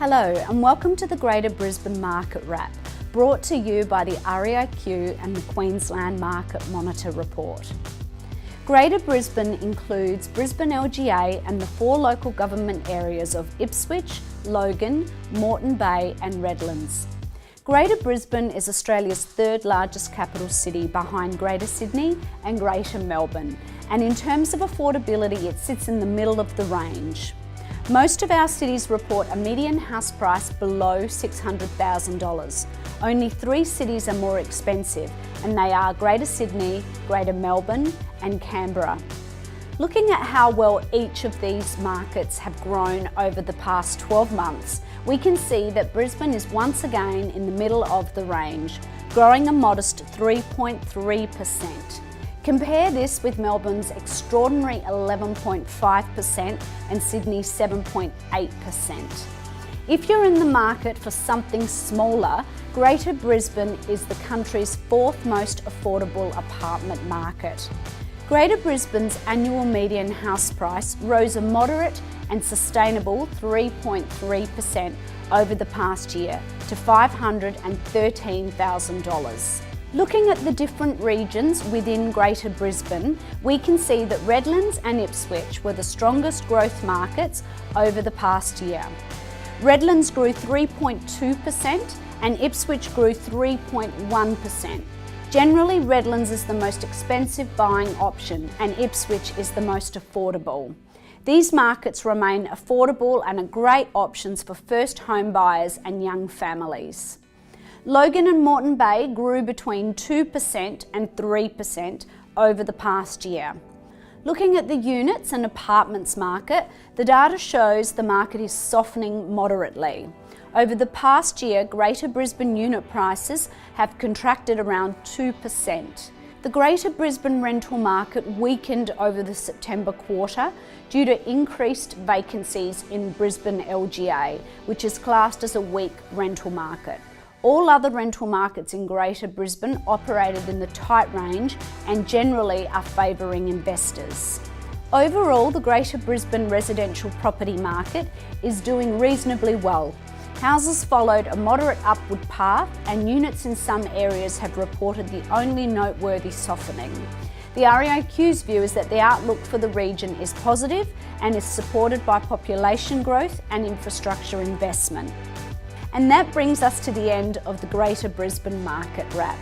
Hello and welcome to the Greater Brisbane Market Wrap, brought to you by the REIQ and the Queensland Market Monitor Report. Greater Brisbane includes Brisbane LGA and the 4 local government areas of Ipswich, Logan, Moreton Bay and Redlands. Greater Brisbane is Australia's 3rd largest capital city behind Greater Sydney and Greater Melbourne, and in terms of affordability it sits in the middle of the range. Most of our cities report a median house price below $600,000. Only 3 cities are more expensive, and they are Greater Sydney, Greater Melbourne and Canberra. Looking at how well each of these markets have grown over the past 12 months, we can see that Brisbane is once again in the middle of the range, growing a modest 3.3%. Compare this with Melbourne's extraordinary 11.5% and Sydney's 7.8%. If you're in the market for something smaller, Greater Brisbane is the country's 4th most affordable apartment market. Greater Brisbane's annual median house price rose a moderate and sustainable 3.3% over the past year to $513,000. Looking at the different regions within Greater Brisbane, we can see that Redlands and Ipswich were the strongest growth markets over the past year. Redlands grew 3.2% and Ipswich grew 3.1%. Generally, Redlands is the most expensive buying option and Ipswich is the most affordable. These markets remain affordable and are great options for first home buyers and young families. Logan and Moreton Bay grew between 2% and 3% over the past year. Looking at the units and apartments market, the data shows the market is softening moderately. Over the past year, Greater Brisbane unit prices have contracted around 2%. The Greater Brisbane rental market weakened over the September quarter due to increased vacancies in Brisbane LGA, which is classed as a weak rental market. All other rental markets in Greater Brisbane operated in the tight range and generally are favouring investors. Overall, the Greater Brisbane residential property market is doing reasonably well. Houses followed a moderate upward path and units in some areas have reported the only noteworthy softening. The REIQ's view is that the outlook for the region is positive and is supported by population growth and infrastructure investment. And that brings us to the end of the Greater Brisbane Market Wrap.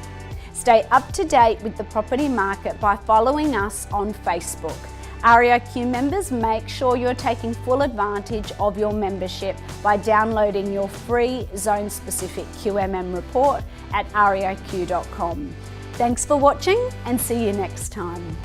Stay up to date with the property market by following us on Facebook. REIQ members, make sure you're taking full advantage of your membership by downloading your free zone-specific QMM report at reiq.com. Thanks for watching and see you next time.